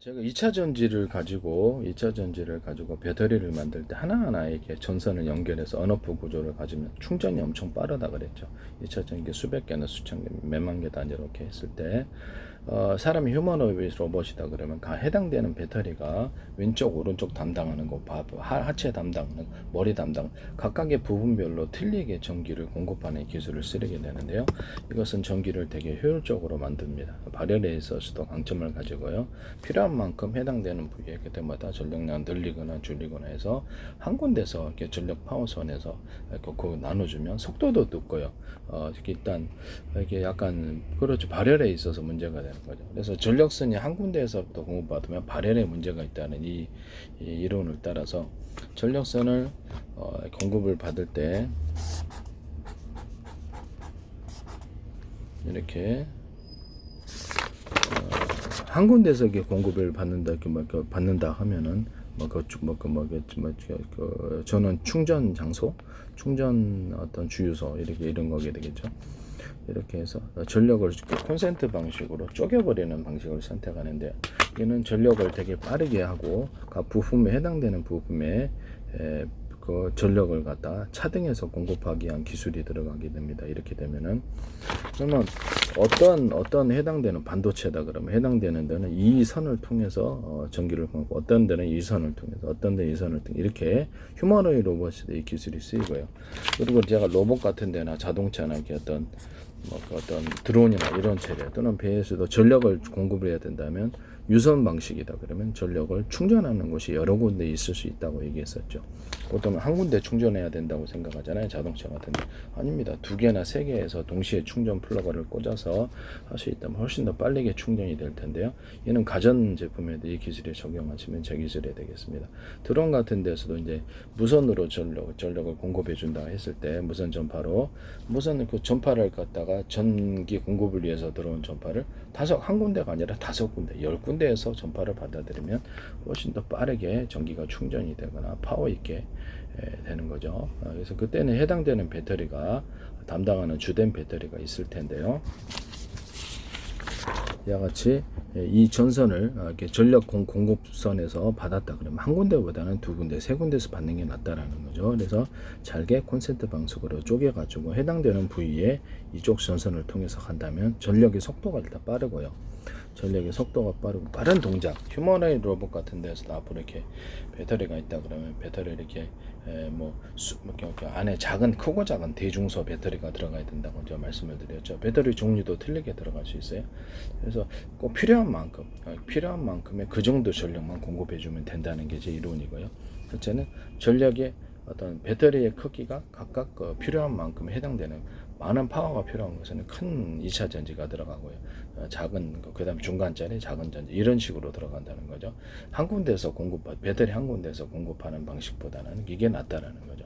제가 2차 전지를 가지고 배터리를 만들 때 하나하나 이렇게 전선을 연결해서 언오프 구조를 가지면 충전이 엄청 빠르다 그랬죠. 2차 전기 수백 개나 수천 개, 몇만 개 단위로 이렇게 했을 때 사람이 휴머노이드 로봇이다 그러면 해당되는 배터리가 왼쪽 오른쪽 담당하는 거, 하체 담당하는 머리 담당 각각의 부분별로 틀리게 전기를 공급하는 기술을 쓰게 되는데요. 이것은 전기를 되게 효율적으로 만듭니다. 발열에 있어서도 강점을 가지고요. 필요한 만큼 해당되는 부위에 그때마다 전력량 늘리거나 줄이거나 해서 한 군데서 이렇게 전력 파워선에서 이렇게 나눠주면 속도도 높고요. 일단 이게 약간 그렇죠. 발열에 있어서 문제가 되는 거죠. 그래서 전력선이 한 군데에서부터 공급받으면 발열에 문제가 있다는 이 이론을 따라서 전력선을 공급을 받을 때 이렇게 한 군데서 이렇게 공급을 받는다 하면은 저는 충전 장소, 충전 어떤 주유소 이렇게 이런 거게 되겠죠. 이렇게 해서 전력을 콘센트 방식으로 쪼개버리는 방식을 선택하는데, 이는 전력을 되게 빠르게 하고 각 부품에 해당되는 부품에 그 전력을 갖다 차등해서 공급하기 위한 기술이 들어가게 됩니다. 이렇게 되면은 그러면 어떤 해당되는 반도체다 그러면 해당되는 데는 이 선을 통해서 전기를 공급, 어떤 데는 이 선을 통해서, 어떤 데는 이 선을 통해 이렇게 휴머노이드 로봇에도 이 기술이 쓰이고요. 그리고 제가 로봇 같은 데나 자동차나 이렇게 어떤 드론이나 이런 체계 또는 배에서도 전력을 공급을 해야 된다면 유선 방식이다 그러면 전력을 충전하는 곳이 여러 군데 있을 수 있다고 얘기했었죠. 보통 한 군데 충전해야 된다고 생각하잖아요. 자동차 같은데 아닙니다. 두 개나 세 개에서 동시에 충전 플러그를 꽂아서 할 수 있다면 훨씬 더 빠르게 충전이 될 텐데요. 이는 가전 제품에도 이 기술을 적용하시면 제 기술이 되겠습니다. 드론 같은 데서도 이제 무선으로 전력을 공급해 준다 했을 때 무선 전파로 그 전파를 갖다가 전기 공급을 위해서 들어온 전파를 한 군데가 아니라 5군데, 10군데에서 전파를 받아들이면 훨씬 더 빠르게 전기가 충전이 되거나 파워 있게 되는 거죠. 그래서 그때는 해당되는 배터리가 담당하는 주된 배터리가 있을 텐데요. 이와 같이 이 전선을 이렇게 전력 공급선에서 받았다 그러면 한 군데보다는 두 군데, 세 군데에서 받는 게 낫다라는 거죠. 그래서 잘게 콘센트 방식으로 쪼개가지고 해당되는 부위에 이쪽 전선을 통해서 간다면 전력의 속도가 일단 빠르고요. 전력의 속도가 빠르고 빠른 동작, 휴머노이드 로봇 같은 데서도 앞으로 이렇게 배터리가 있다 그러면 배터리 이렇게 안에 크고 작은 대중소 배터리가 들어가야 된다고 제가 말씀을 드렸죠. 배터리 종류도 틀리게 들어갈 수 있어요. 그래서 꼭 필요한 만큼의 그 정도 전력만 공급해 주면 된다는 게 제 이론이고요. 첫째는 전력의 어떤 배터리의 크기가 각각 필요한 만큼에 해당되는 많은 파워가 필요한 것은 큰 2차 전지가 들어가고요. 작은 그 다음에 중간짜리 작은 전지 이런 식으로 들어간다는 거죠. 한 군데서 배터리 한 군데서 공급하는 방식보다는 이게 낫다라는 거죠.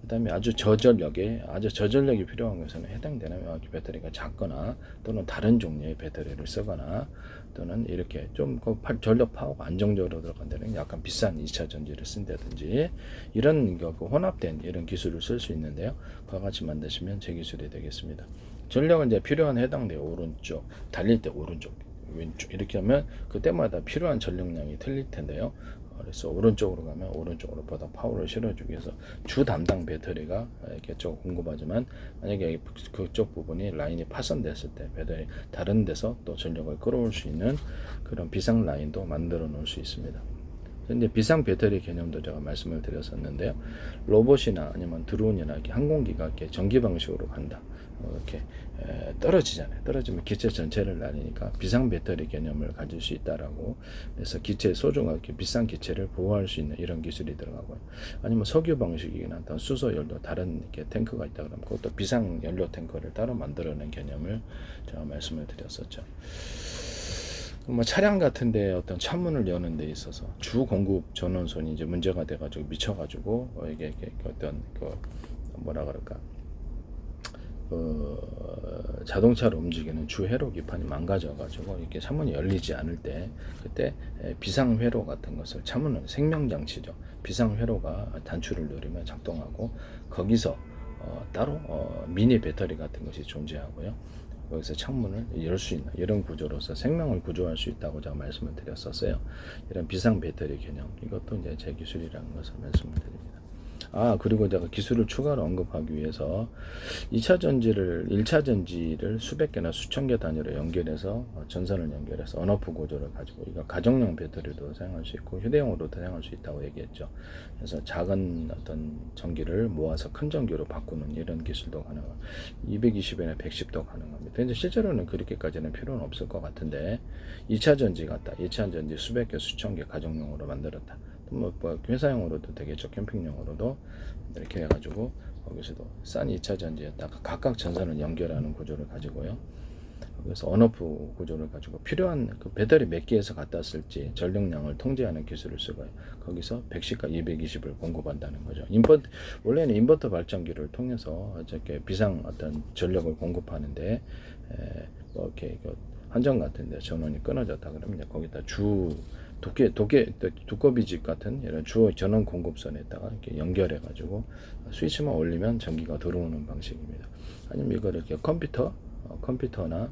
그 다음에 아주 저전력이 필요한 것은 해당되는 배터리가 작거나 또는 다른 종류의 배터리를 쓰거나 또는 이렇게 좀 전력 파워가 안정적으로 들어간다는 약간 비싼 2차 전지를 쓴다든지 이런 혼합된 이런 기술을 쓸 수 있는데요. 그와 같이 만드시면 제 기술이 되겠습니다. 전력은 이제 필요한 해당돼요. 오른쪽 달릴 때 오른쪽 왼쪽 이렇게 하면 그때마다 필요한 전력량이 틀릴 텐데요. 그래서 오른쪽으로 가면 오른쪽으로 보다 파워를 실어주기 위해서 주 담당 배터리가 이렇게 쪽 공급하지만 만약에 그쪽 부분이 라인이 파손됐을 때 배터리 다른 데서 또 전력을 끌어올 수 있는 그런 비상 라인도 만들어 놓을 수 있습니다. 이제 비상 배터리 개념도 제가 말씀을 드렸었는데요. 로봇이나 아니면 드론이나 이렇게 항공기가 이렇게 전기 방식으로 간다. 이렇게 떨어지잖아요. 떨어지면 기체 전체를 날리니까 비상 배터리 개념을 가질 수 있다라고. 그래서 기체 소중하게 비싼 기체를 보호할 수 있는 이런 기술이 들어가고요. 아니면 석유 방식이나 수소 연료 다른 이렇게 탱크가 있다 그러면 그것도 비상 연료 탱크를 따로 만들어낸 개념을 제가 말씀을 드렸었죠. 차량 같은데 어떤 창문을 여는 데 있어서 주 공급 전원선이 이제 문제가 돼가지고 미쳐가지고 이게 어떤 뭐라 그럴까 자동차를 움직이는 주 회로 기판이 망가져가지고 이렇게 창문이 열리지 않을 때 그때 비상 회로 같은 것을 창문은 생명장치죠. 비상 회로가 단추를 누르면 작동하고 거기서 따로 미니 배터리 같은 것이 존재하고요. 여기서 창문을 열 수 있는 이런 구조로서 생명을 구조할 수 있다고 제가 말씀을 드렸었어요. 이런 비상 배터리 개념, 이것도 이제 제 기술이라는 것을 말씀을 드립니다. 그리고 제가 기술을 추가로 언급하기 위해서 2차 전지를 1차 전지를 수백 개나 수천 개 단위로 연결해서 전선을 연결해서 언오프 구조를 가지고 이거 가정용 배터리도 사용할 수 있고 휴대용으로도 사용할 수 있다고 얘기했죠. 그래서 작은 어떤 전기를 모아서 큰 전기로 바꾸는 이런 기술도 가능합니다. 220에나 110도 가능합니다. 근데 실제로는 그렇게까지는 필요는 없을 것 같은데 2차 전지 같다. 2차 전지 수백 개 수천 개 가정용으로 만들었다. 뭐 회사용으로도 되겠죠. 캠핑용으로도 이렇게 해가지고 거기서도 싼 2차 전지에다가 각각 전선을 연결하는 구조를 가지고요. 그래서 언오프 구조를 가지고 필요한 그 배터리 몇 개에서 갖다 쓸지 전력량을 통제하는 기술을 쓰고요. 거기서 110과 220을 공급한다는 거죠. 원래는 인버터 발전기를 통해서 저렇게 비상 어떤 전력을 공급하는데 뭐 이렇게 한정 같은데 전원이 끊어졌다 그러면 거기다 두꺼비집 같은 이런 주 전원 공급선에다가 이렇게 연결해 가지고 스위치만 올리면 전기가 들어오는 방식입니다. 아니면 이거를 이렇게 컴퓨터나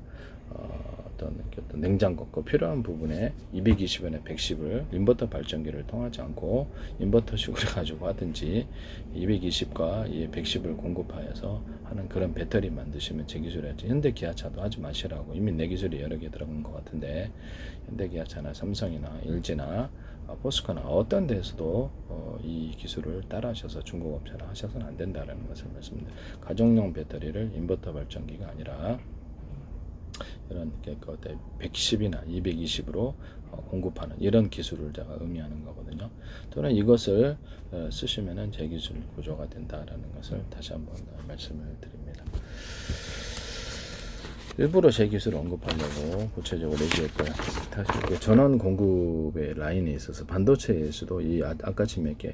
어떤 냉장고 그 필요한 부분에 220에나 110을 인버터 발전기를 통하지 않고 인버터식으로 가지고 하든지 220과 110을 공급하여서 하는 그런 배터리 만드시면 제 기술이었지. 현대기아차도 하지 마시라고. 이미 내 기술이 여러 개 들어간 것 같은데 현대기아차나 삼성이나 LG나 포스코나 어떤 데서도 이 기술을 따라하셔서 중국업체나 하셔서는 안 된다는 것을 말씀드립니다. 가정용 배터리를 인버터 발전기가 아니라 이런 110이나 220으로 공급하는 이런 기술을 제가 의미하는 거거든요. 또는 이것을 쓰시면은 제 기술 구조가 된다라는 것을 다시 한번 말씀을 드립니다. 일부러 제 기술을 언급하려고 구체적으로 얘기했고요. 사실 전원 공급의 라인에 있어서 반도체에서도 이 아까치 몇 개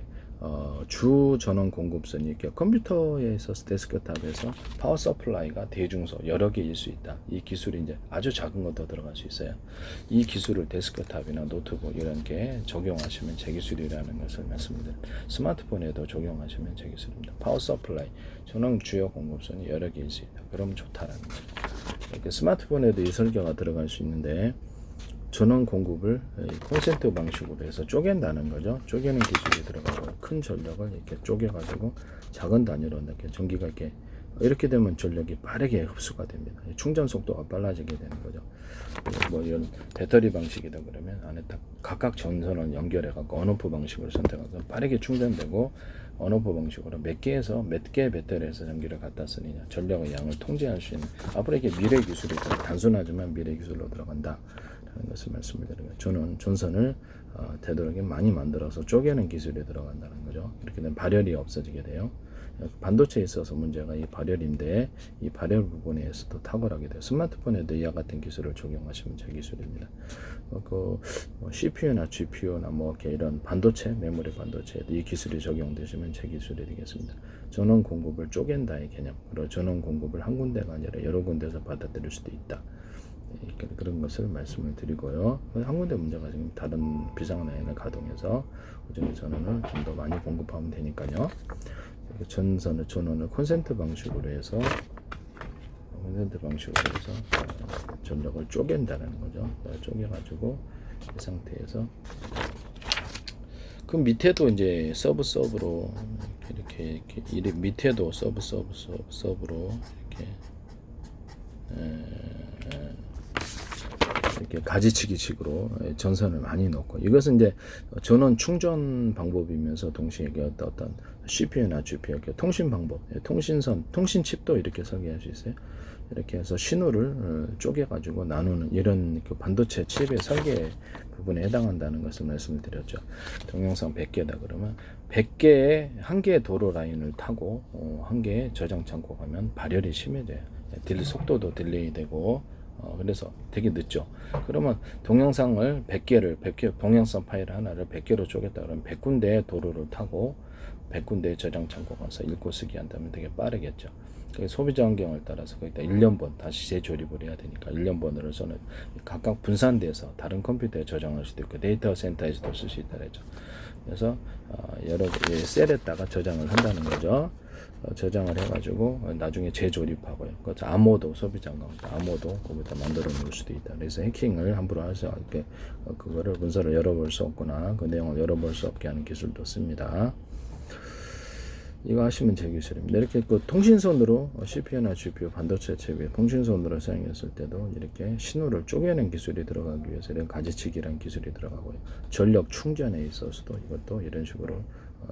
주 전원 공급선이 이렇게 컴퓨터에서 데스크탑에서 파워 서플라이가 대중소 여러 개일 수 있다. 이 기술이 이제 아주 작은 것도 들어갈 수 있어요. 이 기술을 데스크탑이나 노트북 이런 게 적용하시면 제 기술이라는 것을 말씀드립니다. 스마트폰에도 적용하시면 제 기술입니다. 파워 서플라이 전원 주요 공급선이 여러 개일 수 있다. 그럼 좋다라는 거죠. 이렇게 스마트폰에도 이 설계가 들어갈 수 있는데 전원 공급을 콘센트 방식으로 해서 쪼갠다는 거죠. 쪼개는 기술이 들어가고 큰 전력을 이렇게 쪼개가지고 작은 단위로 이렇게 전기가 이렇게 되면 전력이 빠르게 흡수가 됩니다. 충전 속도가 빨라지게 되는 거죠. 뭐 이런 배터리 방식이다 그러면 안에 딱 각각 전선을 연결해갖고 언오프 방식으로 선택하고 빠르게 충전되고 언오프 방식으로 몇 개의 배터리에서 전기를 갖다 쓰느냐 전력의 양을 통제할 수 있는 앞으로 이게 미래 기술이 단순하지만 미래 기술로 들어간다. 하는 것을 말씀을 드립니다. 저는 전선을 되도록이면 많이 만들어서 쪼개는 기술이 들어간다는 거죠. 이렇게 되면 발열이 없어지게 돼요. 반도체에 있어서 문제가 이 발열인데 이 발열 부분에서도 탁월하게 돼요. 스마트폰에도 이와 같은 기술을 적용하시면 제 기술입니다. CPU나 GPU나 이런 반도체, 메모리 반도체에도 이 기술이 적용되시면 제 기술이 되겠습니다. 전원 공급을 쪼갠다의 개념, 그리고 전원 공급을 한 군데가 아니라 여러 군데서 받아들일 수도 있다. 그런 것을 말씀을 드리고요. 한 군데 문제가 지금 다른 비상 라인을 가동해서 그중에 전원을 좀 더 많이 공급하면 되니까요. 전원을 콘센트 방식으로 해서 전력을 쪼갠다는 거죠. 쪼개가지고 이 상태에서 그 밑에도 이제 서브로 이렇게 밑에도 서브로 이렇게 가지치기식으로 전선을 많이 넣고 이것은 이제 전원 충전 방법이면서 동시에 어떤 CPU나 GPU 통신 방법, 통신선, 통신칩도 이렇게 설계할 수 있어요. 이렇게 해서 신호를 쪼개가지고 나누는 이런 그 반도체 칩의 설계 부분에 해당한다는 것을 말씀을 드렸죠. 동영상 100개다 그러면 100개의 한 개의 도로 라인을 타고 한 개의 저장 창고 가면 발열이 심해져요. 속도도 딜레이 되고 그래서 되게 늦죠. 그러면 동영상을 100개 동영상 파일 하나를 100개로 쪼갰다 그러면 100군데의 도로를 타고 100군데의 저장 창고 가서 읽고 쓰기 한다면 되게 빠르겠죠. 소비자 환경을 따라서 거기다 1년번 다시 재조립을 해야 되니까 1년번으로서는 각각 분산돼서 다른 컴퓨터에 저장할 수도 있고 데이터 센터에서도 쓸 수 있다 그랬죠. 그래서 여러 셀에다가 저장을 한다는 거죠. 저장을 해가지고 나중에 재조립하고요. 그래서 암호도 소비자 환경도 암호도 거기다 만들어 놓을 수도 있다. 그래서 해킹을 함부로 해서 이렇게 그거를 문서를 열어볼 수 없거나 그 내용을 열어볼 수 없게 하는 기술도 씁니다. 이거 하시면 제 기술입니다. 이렇게 그 통신선으로 CPU나 GPU 반도체 칩에 통신선으로 사용했을 때도 이렇게 신호를 쪼개는 기술이 들어가기 위해서 이런 가지치기라는 기술이 들어가고요. 전력 충전에 있어서도 이것도 이런 식으로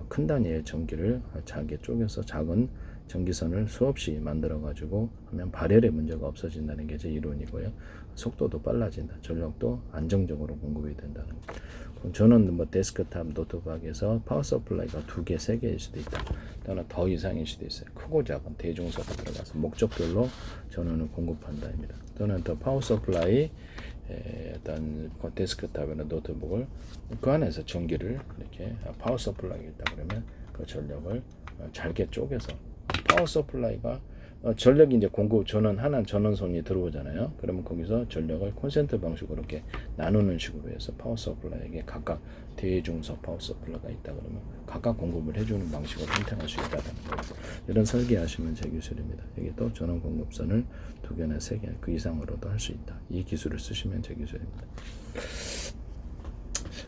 큰 단위의 전기를 작게 쪼개서 작은 전기선을 수없이 만들어 가지고 하면 발열의 문제가 없어진다는 게 제 이론이고요. 속도도 빨라진다. 전력도 안정적으로 공급이 된다는 거. 그럼 저는 뭐 데스크탑 노트북에서 파워 서플라이가 2개, 3개일 수도 있다. 또는 더 이상일 수도 있어요. 크고 작은 대중소가 들어가서 목적별로 전원을 공급한다입니다. 또는 더 파워 서플라이 어떤 데스크탑이나 노트북을 그 안에서 전기를 이렇게 파워 서플라이가 있다 그러면 그 전력을 잘게 쪼개서 파워 서플라이가 전력이 이제 공급 전원 하나 전원선이 들어오잖아요. 그러면 거기서 전력을 콘센트 방식으로 이렇게 나누는 식으로 해서 파워 서플라이에게 각각 대중소 파워 서플라이가 있다 그러면 각각 공급을 해주는 방식으로 선택할 수 있다는 거죠. 이런 설계하시면 제 기술입니다. 여기 또 전원 공급선을 2개나 3개 그 이상으로도 할 수 있다. 이 기술을 쓰시면 제 기술입니다.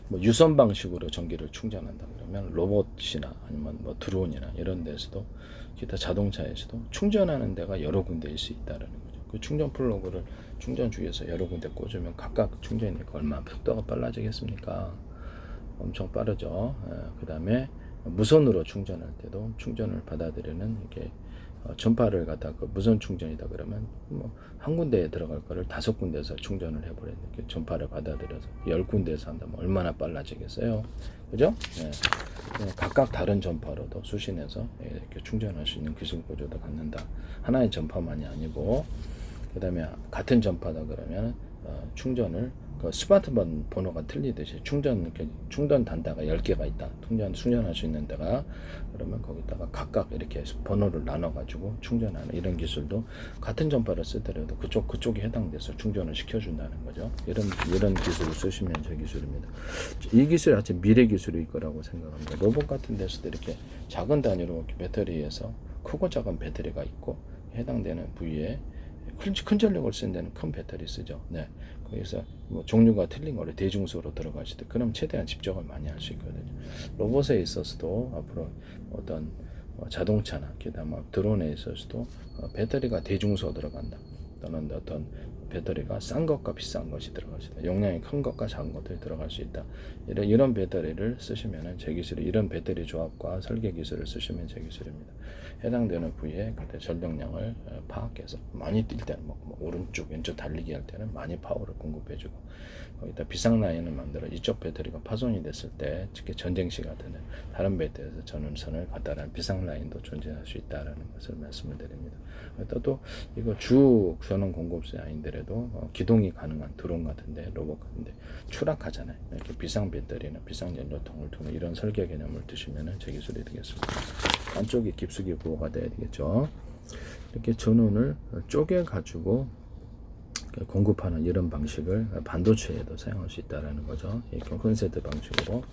뭐 유선 방식으로 전기를 충전한다 그러면 로봇이나 아니면 뭐 드론이나 이런 데서도 기타 자동차에서도 충전하는 데가 여러 군데일 수 있다라는 거죠. 그 충전 플러그를 충전 주위에서 여러 군데 꽂으면 각각 충전이니까 얼마나 속도가 빨라지겠습니까? 엄청 빠르죠. 그 다음에 무선으로 충전할 때도 충전을 받아들이는 이게 전파를 갖다 그 무선 충전이다 그러면 뭐 한 군데에 들어갈 거를 5군데에서 충전을 해버리는 게 전파를 받아들여서 10군데에서 한다면 얼마나 빨라지겠어요, 그죠? 각각 다른 전파로도 수신해서 이렇게 충전할 수 있는 기술 구조도 갖는다. 하나의 전파만이 아니고 그 다음에 같은 전파다 그러면 충전을 그 스마트폰 번호가 틀리듯이 충전 단자가 10개가 있다. 충전할 수 있는 데가 그러면 거기다가 각각 이렇게 번호를 나눠 가지고 충전하는 이런 기술도 같은 전파를 쓰더라도 그쪽이 해당돼서 충전을 시켜준다는 거죠. 이런 기술을 쓰시면 제 기술입니다. 이 기술이 아주 미래 기술일 거라고 생각합니다. 로봇 같은 데서도 이렇게 작은 단위로 배터리에서 크고 작은 배터리가 있고 해당되는 부위에 큰 전력을 쓴 데는 큰 배터리 쓰죠. 네. 거기서 뭐 종류가 틀린 거를 대중소로 들어가실 때 그럼 최대한 집적을 많이 할 수 있거든요. 로봇에 있어서도 앞으로 어떤 자동차나 그다음에 드론에 있어서도 배터리가 대중소 들어간다. 또는 어떤 배터리가 싼 것과 비싼 것이 들어갈 수 있다. 용량이 큰 것과 작은 것들이 들어갈 수 있다. 이런 배터리를 쓰시면은 제 기술이 이런 배터리 조합과 설계 기술을 쓰시면 제 기술입니다. 해당되는 부위에 그때 전력량을 파악해서 많이 뛸 때는 뭐 오른쪽 왼쪽 달리기 할 때는 많이 파워를 공급해주고 거기다 비상 라인을 만들어 이쪽 배터리가 파손이 됐을 때 특히 전쟁 시 같은 다른 배터리에서 전원선을 갖다란 비상 라인도 존재할 수 있다라는 것을 말씀을 드립니다. 또 이거 주 전원 공급선이 아닌데라도 기동이 가능한 드론 같은데 로봇 같은데 추락하잖아요. 이렇게 비상 배터리나 비상 연료통을 두는 이런 설계 개념을 드시면 제 기술이 되겠습니다. 안쪽이 깊숙이 부호가 돼야 되겠죠. 이렇게 전원을 쪼개 가지고 공급하는 이런 방식을 반도체에도 사용할 수 있다라는 거죠. 콘센트 방식으로.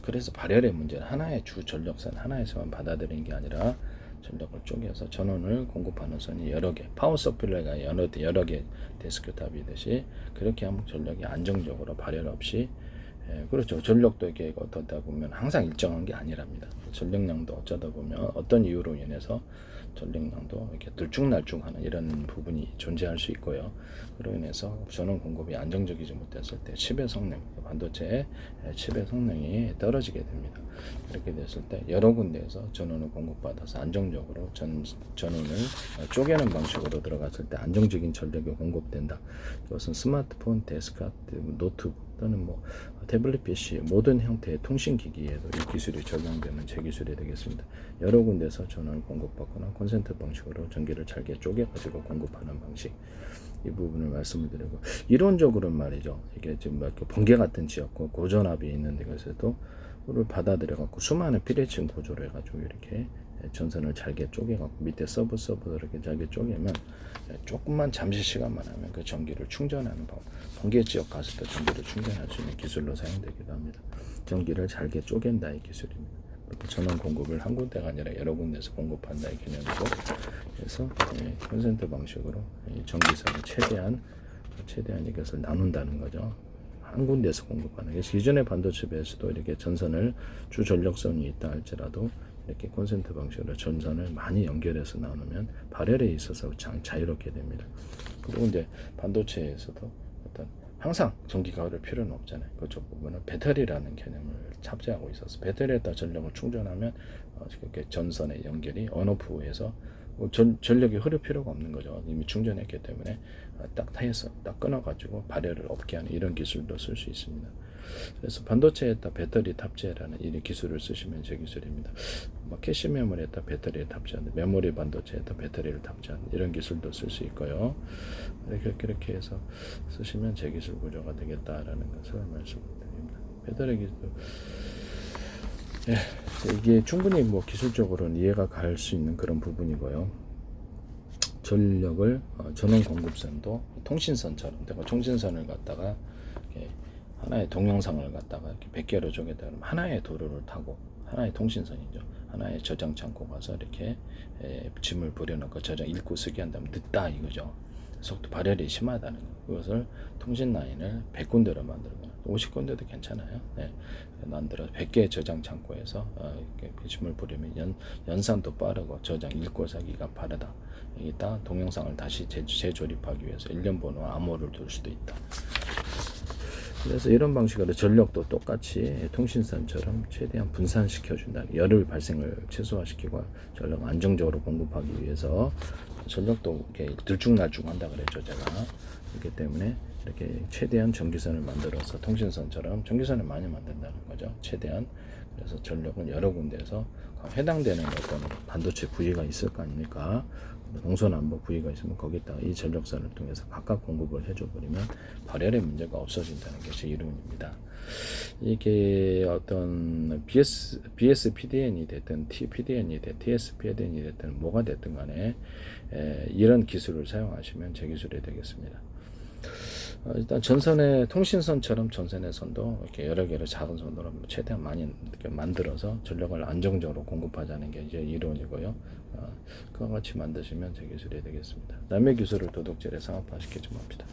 그래서 발열의 문제는 하나의 주 전력선 하나에서만 받아들이는 게 아니라 전력을 쪼개서 전원을 공급하는 선이 여러 개, 파워 서플라이가 여러 개 데스크탑이듯이 그렇게 하면 전력이 안정적으로 발열 없이 그렇죠. 전력도 이렇게 어떻다 보면 항상 일정한 게 아니랍니다. 전력량도 어쩌다 보면 어떤 이유로 인해서 전력량도 이렇게 들쭉날쭉하는 이런 부분이 존재할 수 있고요. 그로 인해서 전원 공급이 안정적이지 못했을 때 칩의 성능, 반도체의 칩의 성능이 떨어지게 됩니다. 이렇게 됐을 때 여러 군데에서 전원을 공급받아서 안정적으로 전원을 쪼개는 방식으로 들어갔을 때 안정적인 전력이 공급된다. 이것은 스마트폰, 데스크탑, 노트북 또는 뭐 태블릿 PC 모든 형태의 통신기기에도 이 기술이 적용되는 제 기술이 되겠습니다. 여러 군데서 전원을 공급받거나 콘센트 방식으로 전기를 잘게 쪼개가지고 공급하는 방식. 이 부분을 말씀을 드리고, 이론적으로는 말이죠. 이게 지금 막 번개 같은 지역, 고전압이 있는 데에서도 를 받아들여갖고 수많은 비례층 구조를 해가지고 이렇게 전선을 잘게 쪼개갖고 밑에 서브 이렇게 잘게 쪼개면 조금만 잠시 시간만 하면 그 전기를 충전하는 방법, 번개 지역 갔을 때 전기를 충전할 수 있는 기술로 사용되기도 합니다. 전기를 잘게 쪼갠다 이 기술입니다. 그리고 전원 공급을 한 군데가 아니라 여러 군데에서 공급한다 이 개념이고, 그래서 콘센트 방식으로 전기선을 최대한 이것을 나눈다는 거죠. 한 군데에서 공급하는. 그래서 기존의 반도체에서도 이렇게 전선을 주 전력선이 있다 할지라도 이렇게 콘센트 방식으로 전선을 많이 연결해서 나누면 발열에 있어서 자유롭게 됩니다. 그리고 이제 반도체에서도 어떤 항상 전기가 흐를 필요는 없잖아요. 그쪽 부분은 배터리라는 개념을 탑재하고 있어서 배터리에다 전력을 충전하면 이렇게 전선의 연결이 온오프해서 전력이 흐를 필요가 없는 거죠. 이미 충전했기 때문에 딱 타에서 딱 끊어가지고 발열을 없게 하는 이런 기술도 쓸 수 있습니다. 그래서 반도체에다 배터리 탑재라는 이 기술을 쓰시면 제 기술입니다. 캐시 메모리에다 배터리를 탑재하는, 메모리 반도체에다 배터리를 탑재하는 이런 기술도 쓸 수 있고요. 이렇게 해서 쓰시면 제 기술 구조가 되겠다라는 것을 말씀드립니다. 배터리 기술, 이게 충분히 기술적으로는 이해가 갈 수 있는 그런 부분이고요. 전력을 전원 공급선도 통신선처럼, 내가 통신선을 갖다가 하나의 동영상을 갖다가 이렇게 100개로 쪼개다 그러면 하나의 도로를 타고, 하나의 통신선이죠. 하나의 저장 창고 가서 이렇게 짐을 부려놓고 저장 읽고 쓰게 한다면 늦다 이거죠. 속도 발열이 심하다는 거. 그것을 통신 라인을 100군데로 만들거나 50군데도 괜찮아요. 만들어 100개의 저장 창고에서 이렇게 짐을 부리면 연산도 빠르고 저장 읽고 사기가 빠르다. 여기다 동영상을 다시 재조립하기 위해서 1년 번호 암호를 둘 수도 있다. 그래서 이런 방식으로 전력도 똑같이 통신선처럼 최대한 분산시켜준다. 열을 발생을 최소화시키고 전력 안정적으로 공급하기 위해서 전력도 이렇게 들쭉날쭉한다 그랬죠 제가. 그렇기 때문에 이렇게 최대한 전기선을 만들어서 통신선처럼 전기선을 많이 만든다는 거죠. 최대한. 그래서 전력은 여러 군데에서 해당되는 어떤 반도체 부위가 있을 거 아닙니까? 동서남북 부위가 있으면 거기다 이 전력선을 통해서 각각 공급을 해줘버리면 발열의 문제가 없어진다는 게 제 이론입니다. 이게 어떤 BS PDN이 됐든 PDN이 됐든 TS PDN이 됐든 뭐가 됐든 간에 이런 기술을 사용하시면 제 기술이 되겠습니다. 일단 전선의 통신선처럼 전선의 선도 이렇게 여러 개의 작은 선으로 최대한 많이 이렇게 만들어서 전력을 안정적으로 공급하자는 게 이제 이론이고요. 그와 같이 만드시면 제 기술이 되겠습니다. 남의 기술을 도둑질에 상업화시키지 맙시다.